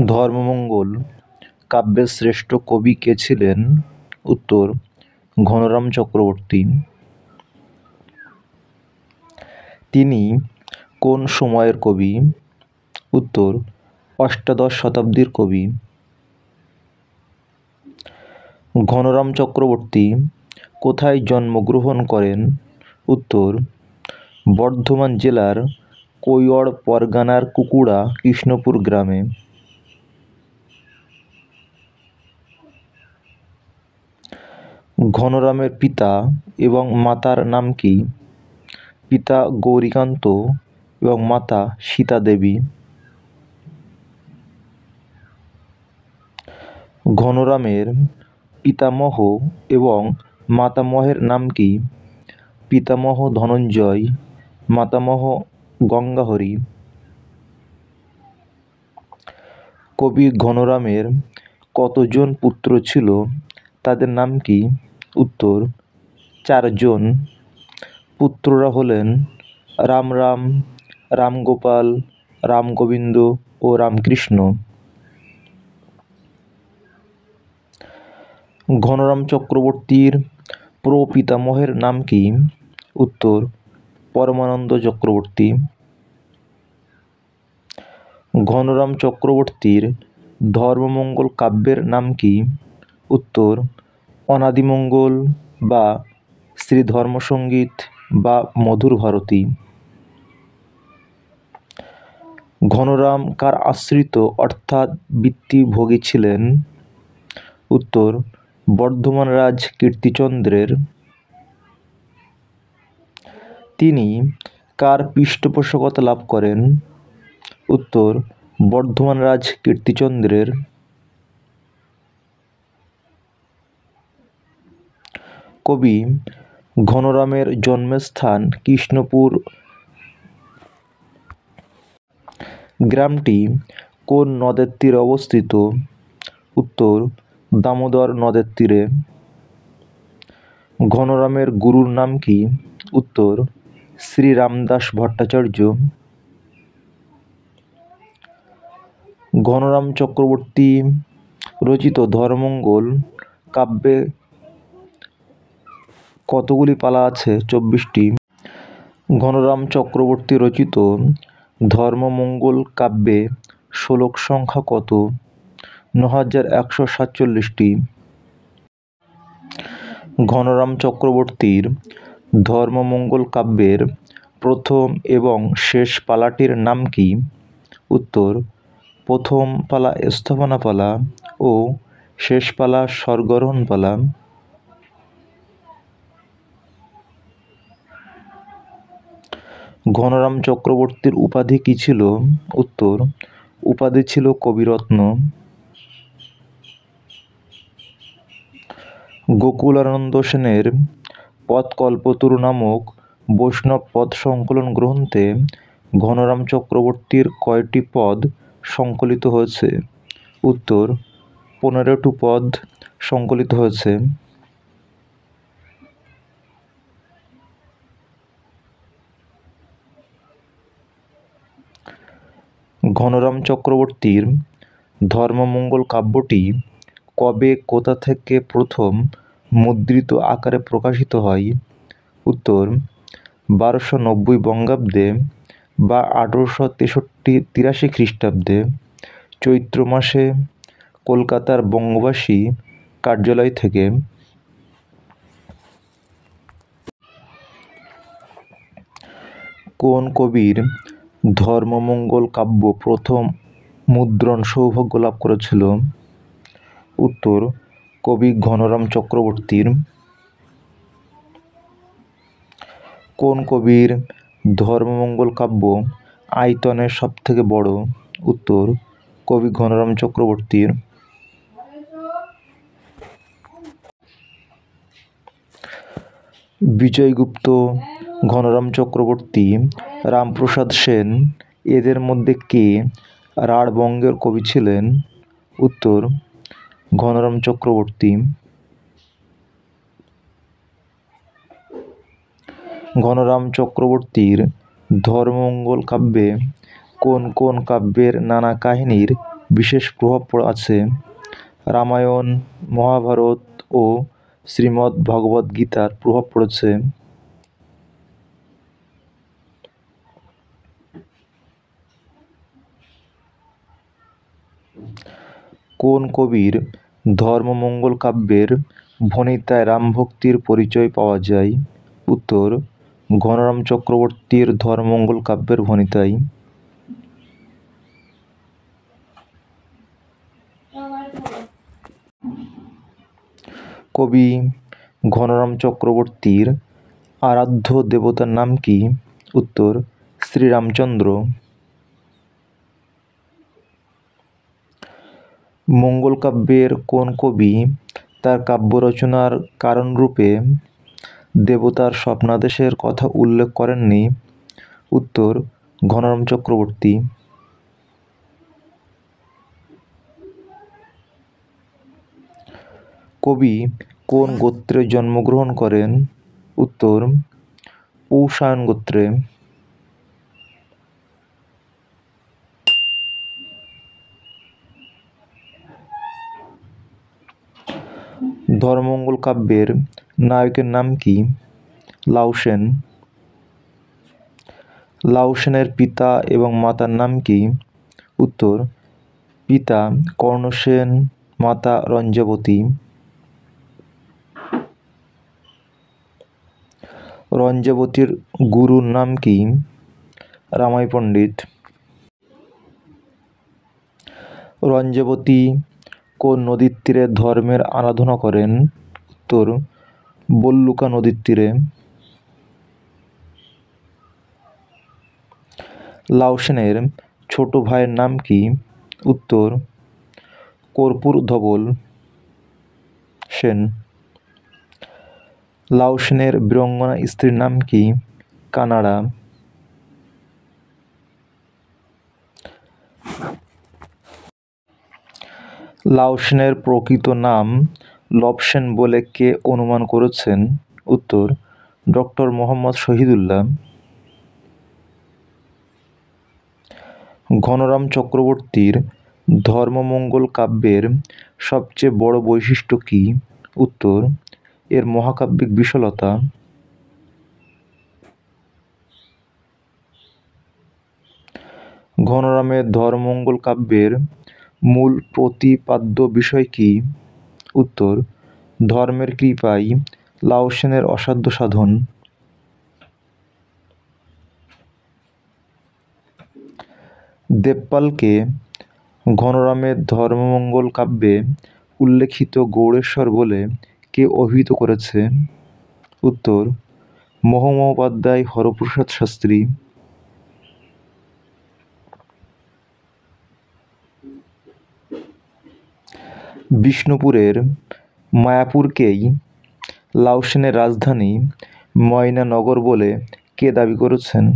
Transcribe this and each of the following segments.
ধর্মমঙ্গল কাব্যের শ্রেষ্ঠ কবি কে ছিলেন? উত্তর, ঘনরাম চক্রবর্তী। তিনি কোন সময়ের কবি? উত্তর, অষ্টাদশ শতাব্দীর কবি। ঘনরাম চক্রবর্তী কোথায় জন্মগ্রহণ করেন? উত্তর, বর্ধমান জেলার কৈওড় পরগনার কুকুড়া কৃষ্ণপুর গ্রামে। ঘনরামের পিতা এবং মাতার নাম কি? পিতা গৌরীকান্ত এবং মাতা সীতা দেবী। ঘনরামের পিতামহ এবং মাতামহের নাম কি? পিতামহ ধনঞ্জয়, মাতামহ গঙ্গাহরি। কবি ঘনরামের কতজন পুত্র ছিল? তাদের নাম কি? উত্তর, 4 জন। পুত্ররা হলেন রামরাম, রামগোপাল, রামগোবিন্দ ও রামকৃষ্ণ। ঘনরাম চক্রবর্তীর প্রপিতামহের নাম কি? উত্তর, পরমানন্দ চক্রবর্তী। ঘনরাম চক্রবর্তীর ধর্মমঙ্গল কাব্যের নাম কি? উত্তর, অনাদিমঙ্গল বা শ্রী ধর্মসঙ্গীত বা মধুর ভারতী। ঘনরাম কার আশ্রিত অর্থাৎ বৃত্তিভোগী ছিলেন? উত্তর, বর্ধমান রাজ কীর্তিচন্দ্রের। তিনি কার পৃষ্ঠপোষকতা লাভ করেন? উত্তর, বর্ধমান রাজ কীর্তিচন্দ্রের। কবি ঘনরামের জন্মস্থান কৃষ্ণপুর গ্রামটি কোন নদের তীরে অবস্থিত? উত্তর, দামোদর নদের তীরে। ঘনরামের গুরুর নাম কি? উত্তর, শ্রী রামদাস ভট্টাচার্য। ঘনরাম চক্রবর্তী রচিত ধর্মমঙ্গল কাব্যে কতগুলি পালা আছে? 24টি। ঘনরাম চক্রবর্তী রচিত ধর্মমঙ্গল কাব্যে শ্লোক সংখ্যা কত? 9147টি। ঘনরাম চক্রবর্তীর ধর্মমঙ্গল কাব্যের প্রথম এবং শেষ পালাটির নাম কি? উত্তর, প্রথম পালা স্থাপনা পালা ও শেষ পালা স্বর্গারোহণ পালা। ঘনরাম চক্রবর্তীর উপাধি কি ছিল? উত্তর, উপাধি ছিল কবিরত্ন। গোকুলানন্দ সেনের পথকল্পতরু নামক বৈষ্ণব পদ সংকলন গ্রন্থে ঘনরাম চক্রবর্তীর কয়টি পদ সংকলিত হয়েছে? উত্তর, 15টি পদ সংকলিত হয়েছে। ঘনরাম চক্রবর্তীর ধর্মমঙ্গল কাব্যটি কবে কোথা থেকে প্রথম মুদ্রিত আকারে প্রকাশিত হয়? উত্তর, 1290 বঙ্গাব্দে বা 1883 খ্রিস্টাব্দে চৈত্র মাসে কলকাতার বঙ্গবাসী কার্যালয় থেকে। কোন কবির ধর্মমঙ্গল কাব্য প্রথম মুদ্রণ সৌভাগ্য লাভ করেছিল? উত্তর, কবি ঘনরাম চক্রবর্তীর। কোন কবির ধর্মমঙ্গল কাব্য আয়তনে সবথেকে বড়? উত্তর, কবি ঘনরাম চক্রবর্তীর। বিজয়গুপ্ত, ঘনরাম চক্রবর্তী, রামপ্রসাদ সেন এদের মধ্যে কে রাঢ়বঙ্গের কবি ছিলেন? উত্তর, ঘনরাম চক্রবর্তী। ঘনরাম চক্রবর্তীর ধর্মমঙ্গল কাব্যে কোন কোন কাব্যের নানা কাহিনীর বিশেষ প্রভাব আছে রামায়ণ, মহাভারত ও শ্রীমদ্ ভগবদ্ গীতার প্রভাব পড়েছে। কোন কবির ধর্মমঙ্গল কাব্যের ভণিতায় রামভক্তির পরিচয় পাওয়া যায়? উত্তর, ঘনরাম চক্রবর্তীর ধর্মমঙ্গল কাব্যের ভণিতায়। কবি ঘনরাম চক্রবর্তীর আরাধ্য দেবতার নাম কি? উত্তর, শ্রীরামচন্দ্র। মঙ্গল কাব্যের কোন কবি তার কাব্য রচনার কারণরূপে দেবতার স্বপ্নাদেশের কথা উল্লেখ করেননি? উত্তর, ঘনরাম চক্রবর্তী। কবি কোন গোত্রে জন্মগ্রহণ করেন? উত্তর, পৌষায়ন গোত্রে। ধর্মমঙ্গল কাব্যের নায়কের নাম কি? লাউ সেন। লাউ সেনের পিতা এবং মাতার নাম কি? উত্তর, পিতা কর্ণসেন, মাতা রঞ্জাবতী। রঞ্জাবতীর গুরুর নাম কি? রামাই পণ্ডিত। রঞ্জাবতী কোন নদীর তীরে ধর্মের আরাধনা করেন? উত্তর, বল্লুকা নদীর তীরে। লাউ সেনের ছোট ভাইয়ের নাম কি? উত্তর, কর্পূর ধবল সেন। লাউ সেনের বীরঙ্গনা স্ত্রীর নাম কি? কানাড়া। লাউ সেনের প্রকৃত নাম লব সেন বলে কে অনুমান করেছেন? উত্তর, ডক্টর মোহাম্মদ শহীদুল্লাহ। ঘনরাম চক্রবর্তীর ধর্মমঙ্গল কাব্যের সবচেয়ে বড় বৈশিষ্ট্য কি? উত্তর, এর মহাকাব্যিক বিশালতা। ঘনরামের ধর্মমঙ্গল কাব্যের মূল প্রতিপাদ্য বিষয় কি? উত্তর, ধর্মের কৃপায় লাউ সেনের অসাধ্য সাধন। দেবপালকে ঘনরামের ধর্মমঙ্গল কাব্যে উল্লেখিত গৌড়েশ্বর বলে কে অভিহিত করেছে? উত্তর, মহোমোপাধ্যায় হরপ্রসাদ শাস্ত্রী। বিষ্ণুপুরের মায়াপুরকেই লাউ সেনের রাজধানী ময়নানগর বলে কে দাবি করেছেন?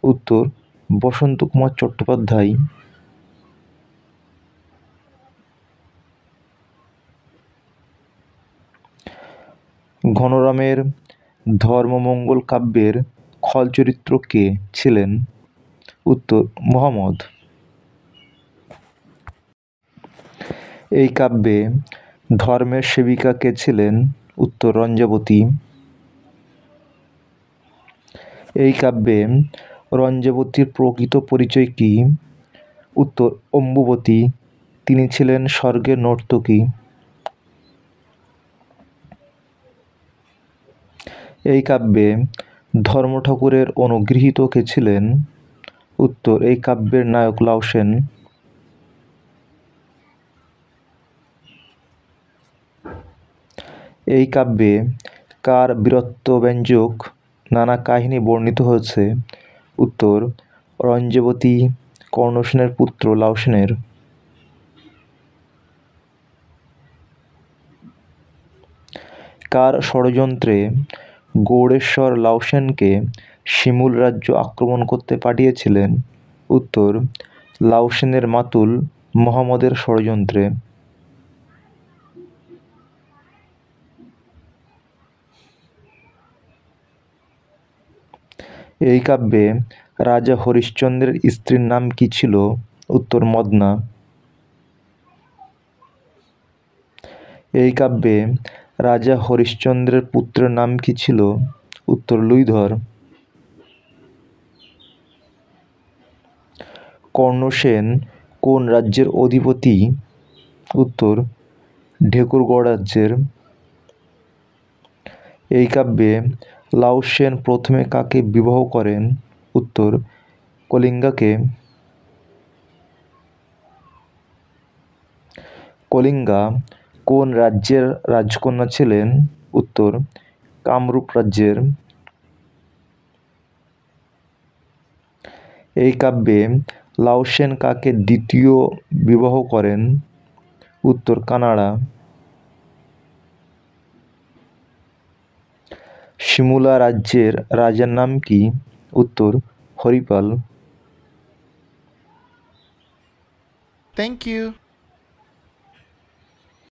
উত্তর, বসন্ত কুমার চট্টোপাধ্যায়। ঘনরামের ধর্মমঙ্গল কাব্যের খল চরিত্র কে ছিলেন? উত্তর, মুহাম্মদ। এই কাব্যে ধর্মের সেবিকা কে ছিলেন? উত্তর, রঞ্জাবতী। এই কাব্যে রঞ্জাবতীর প্রকৃত পরিচয় কি? উত্তর, অম্বুবতী। তিনি ছিলেন স্বর্গের নর্তকী। এই কাব্যে ধর্ম ঠাকুরের অনুগৃহীত কে ছিলেন? উত্তর, এই কাব্যের নায়ক লাউ সেন। এই কাব্যে কার বীরত্বব্যঞ্জক নানা কাহিনী বর্ণিত হয়েছে? উত্তর, রঞ্জাবতী কর্ণসেনের পুত্র লাউ সেনের। কার ষড়যন্ত্রে গৌড়েশ্বর লাউ সেনকে শিমুল রাজ্য আক্রমণ করতে পাঠিয়েছিলেন? উত্তর, লাউ সেনের মাতুল মুহাম্মদের ষড়যন্ত্রে। এই কাব্যে রাজা হরিশ্চন্দ্রের স্ত্রীর নাম কি ছিল? উত্তর, মদনা। এই কাব্যে রাজা হরিশ্চন্দ্রের পুত্রের নাম কি ছিল? উত্তর লুইধর। কর্ণসেন কোন রাজ্যের অধিপতি? উত্তর ঢেকুরগড় রাজ্যের। এই কাব্যে লাউসেন প্রথমে কাকে বিবাহ করেন? উত্তর কলিঙ্গাকে। কলিঙ্গা কোন রাজ্যের রাজকন্যা ছিলেন? উত্তর কামরূপ রাজ্যের। এই কাব্যে লাউসেন কাকে দ্বিতীয় বিবাহ করেন? উত্তর কানাড়া। শিমুলা রাজ্যের রাজার নাম কি? উত্তর হরিপাল। Thank you.